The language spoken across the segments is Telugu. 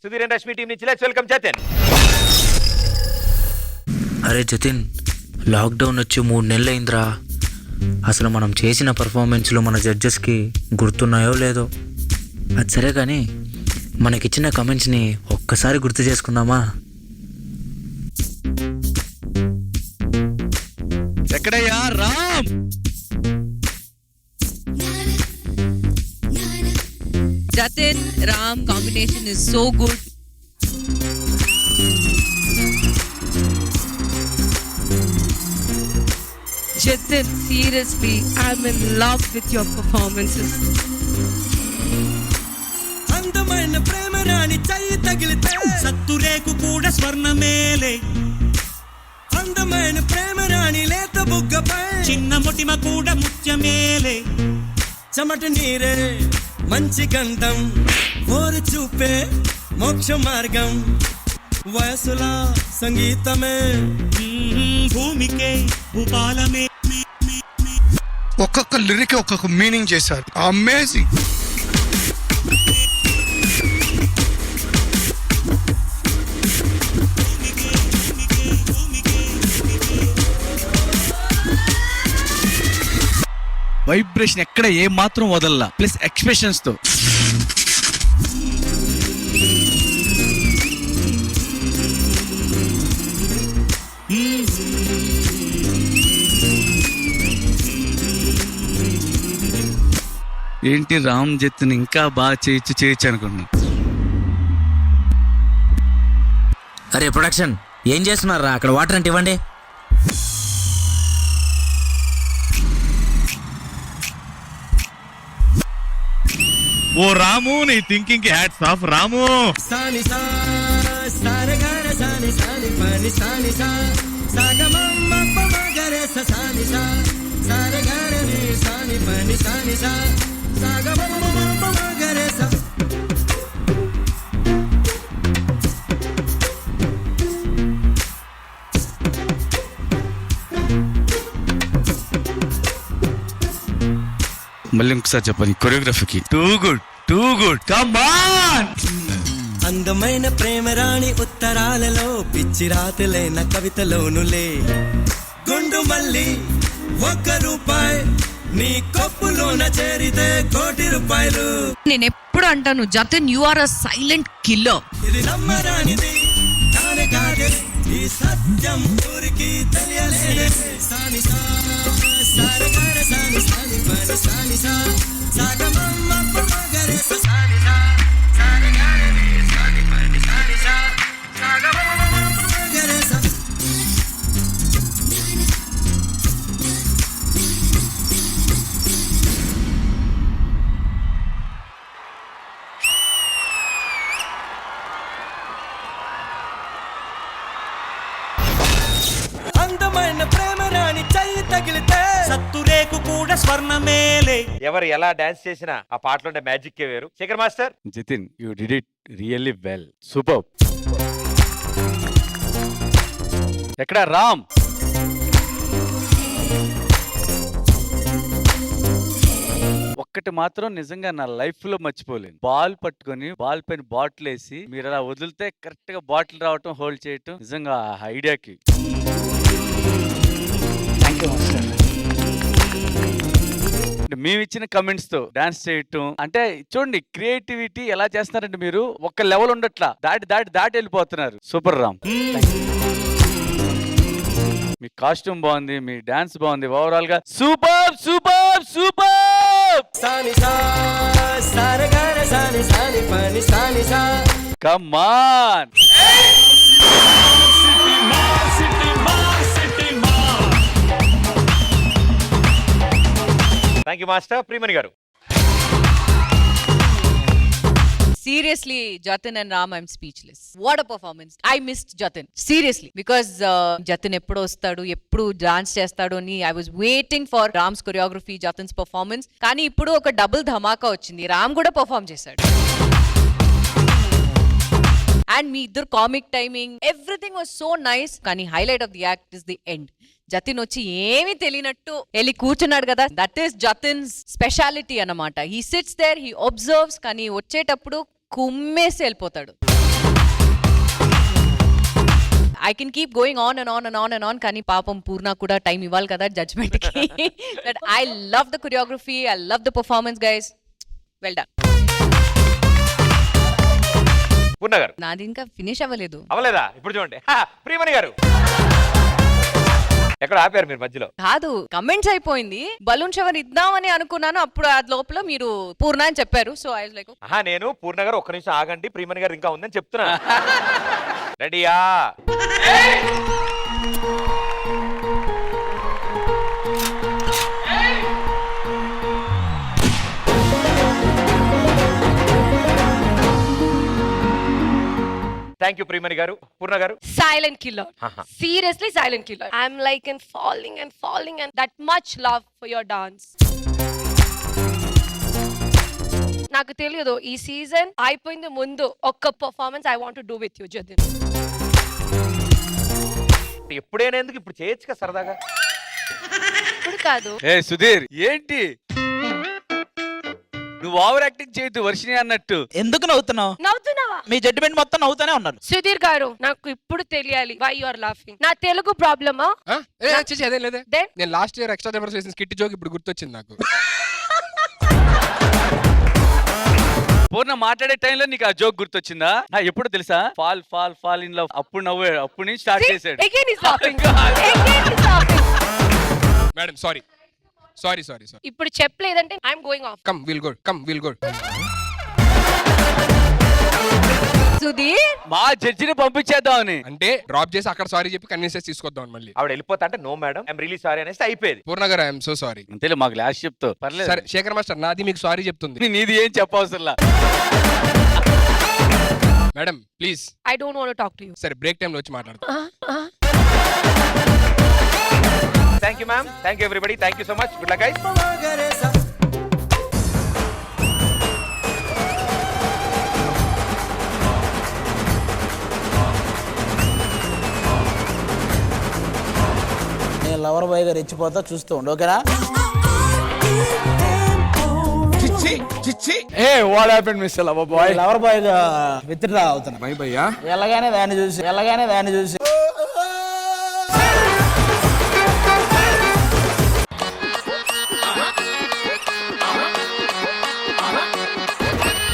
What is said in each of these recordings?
సుధీర్ అండ్ రష్మి టీం నుంచి లెట్స్ వెల్కమ్ జతిన్. అరే జతిన్, లాక్డౌన్ వచ్చి 3 నెలలు అయిందిరా. అసలు మనం చేసిన పర్ఫార్మెన్స్లు మన జడ్జెస్కి గుర్తున్నాయో లేదో. అది సరే కానీ మనకిచ్చిన కమెంట్స్ని ఒక్కసారి గుర్తు చేసుకుందామా? ఎక్కడయ్యా Ram? Jatin Ram combination is so good. Jatin, seriously, I'm in love with your performances. అందమైన ప్రేమ రాణి చెయ్యి తగిలితే సత్తురేకు కూడా స్వర్ణమేలే. అందమైన ప్రేమ రాణి లేత బుగ్గపై చిన్న ముటిమ కూడా ముత్యమేలే. చెమట నీరే మంచి గంధం, ఓరు చూపే మోక్ష మార్గం, వయసులా సంగీతమే భూమికే భూపాలమే. ఒక్కొక్క లిరిక్ ఒక్కొక్క మీనింగ్ చేశారు. అమేజింగ్. వైబ్రేషన్ ఎక్కడ ఏ మాత్రం వదల్లా, ప్లస్ ఎక్స్ప్రెషన్స్ తో. ఏంటి రామ్ జతిన్ ఇంకా బాగా చేయొచ్చు అనుకున్నా. అరే ప్రొడక్షన్, ఏం చేస్తున్నారా అక్కడ? వాటర్ అంటే ఇవ్వండి. ఓ రాము, నీ థింకింగ్ కి హ్యాట్స్ ఆఫ్ రాము. సాని సా సారగార సాని సాని పని సాని సా సాగమమ్మ పమగరే సాని సా సారగార ని సాని పని సాని సా సాగమమ్మ పమగరే సా. మళ్ళీ ఇంకొకసారి చెప్పండి. కొరియోగ్రఫీకి టూ గుడ్ కమ్ ఆన్. అందమైన ప్రేమ రాణి ఉత్తరాలలో పిచ్చి రాతలైన కవితలోనులే. గుండు మల్లి 1 రూపాయి నీ కప్పులోన చేరితే 1 కోటి రూపాయలు. నేను ఎప్పుడు అంటాను Jatin, you are a silent killer. ఇది నమ్మరానిది కానే కాదే, ఈ సత్యం ఊరికి తెలియలేదే. సాని సా సారగార సాని సాని పని సాని సా సాగమమ్మ పమగరే సాని సా సారగార ని సాని పని సాని సా సాగమమ్మ పమగరే సా. అందమైన ప్రేమ రాణి చెయ్యి తగిలితే సత్తురేకు కూడా స్వర్ణమేలే. ఎవరు ఎలా డాన్స్ చేసినా ఆ పాటలో ఉండే మ్యాజిక్ వేరు. Shekhar master, Jatin, you did it really well, super. ఎక్కడ రామ్? ఒక్కటి మాత్రం నిజంగా నా లైఫ్ లో మర్చిపోలేను. బాల్ పట్టుకొని బాల్ పైన బాటిల్ వేసి మీరు అలా వదిలితే కరెక్ట్ గా బాటిల్ రావటం, హోల్డ్ చేయటం, నిజంగా ఆ ఐడియాకి మేము ఇచ్చిన కమెంట్స్ తో డాన్స్ చేయటం అంటే చూడండి, క్రియేటివిటీ ఎలా చేస్తున్నారంటే మీరు ఒక్క లెవెల్ ఉండట్లా, దాటి వెళ్ళిపోతున్నారు. సూపర్ రామ్. మీ కాస్ట్యూమ్ బాగుంది, మీ డాన్స్ బాగుంది, ఓవరాల్ గా సూపర్ సూపర్ సూపర్. సాని సా సారగార సాని సాని పని సాని సా. Come on. Thank you master. Priyamani గారు. Seriously, Jatin and Ram, I'm speechless. What a performance. I missed Jatin. Seriously. Because Jatin eppudu ostadu, eppudu dance chestadu ani I was waiting for Ram's choreography, Jatin's performance. Kani ippudu oka double dhamaka vachindi. Ram kuda perform chesadu. And మీ ఇద్దరు comic timing, everything was so nice. కానీ highlight of the act is the end. Jatin వచ్చి ఏమీ తెలియనట్టు వెళ్ళి కూర్చున్నాడు కదా, దట్ ఈస్ జతిన్స్ స్పెషాలిటీ అన్నమాట. He sits there, he observes, కానీ వచ్చేటప్పుడు కుమ్మేసి వెళ్ళిపోతాడు. I can keep going on and on and on and on. కానీ పాపం పూర్ణ కూడా టైం ఇవ్వాలి కదా జడ్జ్మెంట్ కి. But I love the choreography. I love the performance, guys. Well done. పూర్ణ గారు నాది ఇంకా ఫినిష్ అవ్వలేదు. అవలేదా? ఇప్పుడు చూడండి. ప్రియమణి గారు ఎక్కడ ఆపారు మీరు మధ్యలో? కాదు, కమెంట్స్ అయిపోయింది. బలూన్ షవర్ ఇద్దామని అనుకున్నాను. అప్పుడు ఆ లోపల మీరు పూర్ణ అని చెప్పారు. సో ఐ వాస్ లైక్ నేను పూర్ణ గారు ఒక్క నిమిషం ఆగండి, ప్రియమణి గారు ఇంకా ఉందని చెప్తున్నా. రెడీయా? థ్యాంక్ యూ ప్రియమణి గారు. పూర్ణ గారు? Silent killer. Seriously, silent killer. I'm like in falling and that much love for your dance. నాకు తెలియదు ఈ సీజన్ అయిపోయింది ముందు ఒక్క performance I want to do with you Jatin. ఎప్పుడైనా ఎందుకు, ఇప్పుడు చేయొచ్చు కదా సరదాగా. ఇప్పుడు కాదు. ఏ సుధీర్ ఏంటి నువ్వు ఓవర్ యాక్టింగ్ చేయొద్దు వర్షిని అన్నట్టు. ఎందుకు నవ్వుతున్నావు? నవ్వుతున్నావా? మీ జడ్జిమెంట్ మొత్తం నవ్వుతానే ఉన్నారు. సుధీర్ గారు నాకు ఇప్పుడు తెలియాలి వై యు ఆర్ లాఫింగ్. నా తెలుగు ప్రాబ్లమా? అదే లేదే. Then? నేను లాస్ట్ ఇయర్ ఎక్స్ట్రా జబర్దస్త్ చేసిన స్కిట్ జోక్ ఇప్పుడు గుర్తొచ్చింది నాకు. పూర్ణ మాట్లాడే టైంలో నీకు ఆ జోక్ గుర్తొచ్చిందా? ఎప్పుడు తెలుసా? Fall fall fall in love. అప్పుడు నవ్వు, అప్పుడు నుంచి స్టార్ట్ చేశాడు. Again he's laughing. Again he's laughing. Madam sorry. ఇప్పుడు చెప్పలేదంటే I'm going off. Come will go. Sudheer మా జడ్జిని పంపించేద్దామని. అంటే డ్రాప్ చేసి అక్కడ సారీ చెప్పి కన్విన్స్ చేసి తీసుకొద్దాం మళ్ళీ. ఆవిడ వెళ్ళిపోతా అంటే no madam I'm really sorry అనేసి అయిపోయేది. పూర్ణ గారు ఐఎమ్ సో సారీ. అంతేలే, మాకు లాస్ట్ చెప్తావు పర్లేదు. సరే శేఖర్ మాస్టర్ నాది మీకు సారీ చెప్తుంది. నీది ఏం చెప్పవసరంలా. Madam please. I don't want to talk to you. సరే బ్రేక్ టైం లో వచ్చి మాట్లాడతాం. Thank you ma'am. Thank you everybody. Thank you so much. Good luck guys. నేను లవర్ బాయ్ గా రెచ్చిపోతా, చూస్తూ ఉండు, ఓకేనా? లవర్ బాయ్ గా విత్డ్రా అవుతున్నా. బై భయ్యా. ఎలాగానే దాన్ని చూసి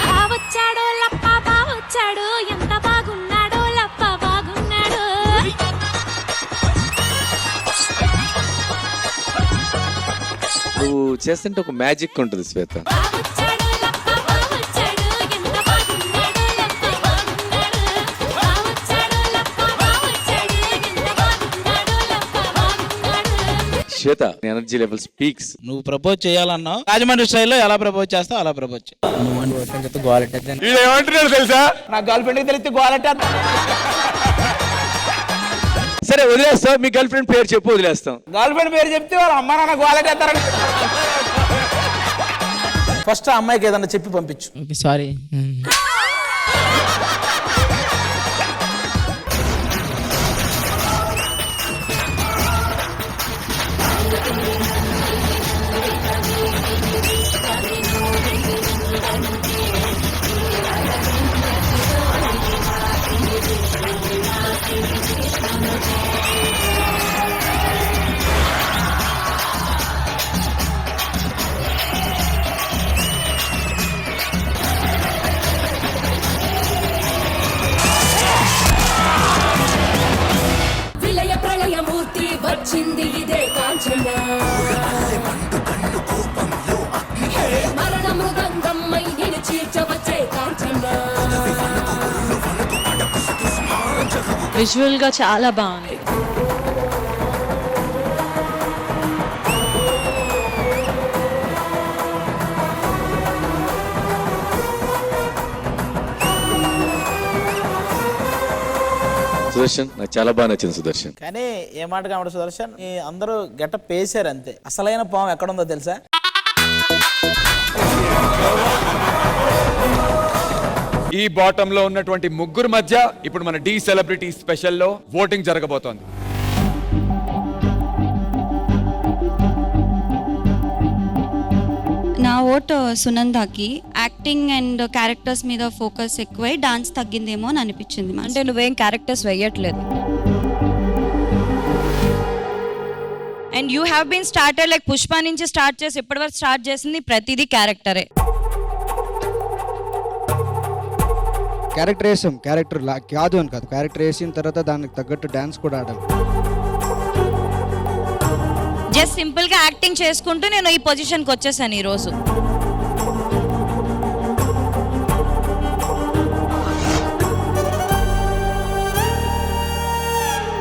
బావొచ్చాడు లప్ప బావొచ్చాడు, ఎంత బాగున్నాడో లప్ప బాగున్నాడు. నువ్వు చేస్తుంటే ఒక మ్యాజిక్ ఉంటుంది శ్వేత. బావొచ్చాడు లప్ప బావొచ్చాడు, ఎంత బాగున్నాడో లప్ప బాగున్నాడు. బావొచ్చాడు లప్ప బావొచ్చాడు, ఎంత బాగున్నాడో లప్ప బాగున్నాడు. శ్వేత ఎనర్జీ లెవెల్ స్పీక్స్. నువ్వు ప్రపోజ్ చేయాలన్నావు, రాజమండ్రి స్టైల్లో ఎలా ప్రపోజ్ చేస్తావు అలా ప్రపోజ్ చేయి. నువ్వు అని చెప్తే గోలెట్టేద్దాను. ఏమంటున్నారు తెలుసా? నా గర్ల్ ఫ్రెండ్కి తెలిస్తే గోలెట్టేద్దాం. సరే వదిలేస్తాం, మీ గర్ల్ ఫ్రెండ్ పేరు చెప్పు, వదిలేస్తాం. గర్ల్ ఫ్రెండ్ పేరు చెప్తే వాళ్ళ అమ్మ నాన్న గోలెట్టేస్తారని. ఫస్ట్ ఆ అమ్మాయికి ఏదన్నా చెప్పి పంపించు. సారీ. విలయ ప్రళయమూర్తి వచ్చింది ఇదే కాంచన. మరణ మృదంగమ్మై నిన్ను చీల్చవచ్చే కాంచన. విజువల్ గా చాలా బాగుంది. సుదర్శన్ నాకు చాలా బాగా నచ్చింది సుదర్శన్. కానీ ఏ మాట కాబట్టి సుదర్శన్, ఈ అందరూ గెటప్ వేసారు అంతే. అసలైన పాము ఎక్కడుందో తెలుసా? ఈ బాటమ్ లో ఉన్నటువంటి ముగ్గురు మధ్య ఇప్పుడు మన డి సెలబ్రిటీ స్పెషల్లో ఓటింగ్ జరగబోతోంది. నా ఓట్ సునందాకి. యాక్టింగ్ అండ్ క్యారెక్టర్స్ మీద ఫోకస్ ఎక్కువై డాన్స్ తగ్గిందేమో అని అనిపించింది. అంటే నువ్వేం క్యారెక్టర్స్ వేయట్లేదు. And you have been started like Pushpa నుంచి స్టార్ట్ చేసి ఇప్పటివరకు స్టార్ట్ చేసింది ప్రతిదీ క్యారెక్టరే. క్యారెక్టర్ వేసాం, క్యారెక్టర్ కాదు అని కాదు, క్యారెక్టర్ వేసిన తర్వాత దానికి తగ్గట్టు డాన్స్ కూడా ఆడాలి. జస్ట్ సింపుల్ గా యాక్టింగ్ చేసుకుంటూ నేను ఈ పొజిషన్కి వచ్చేసాను ఈ రోజు.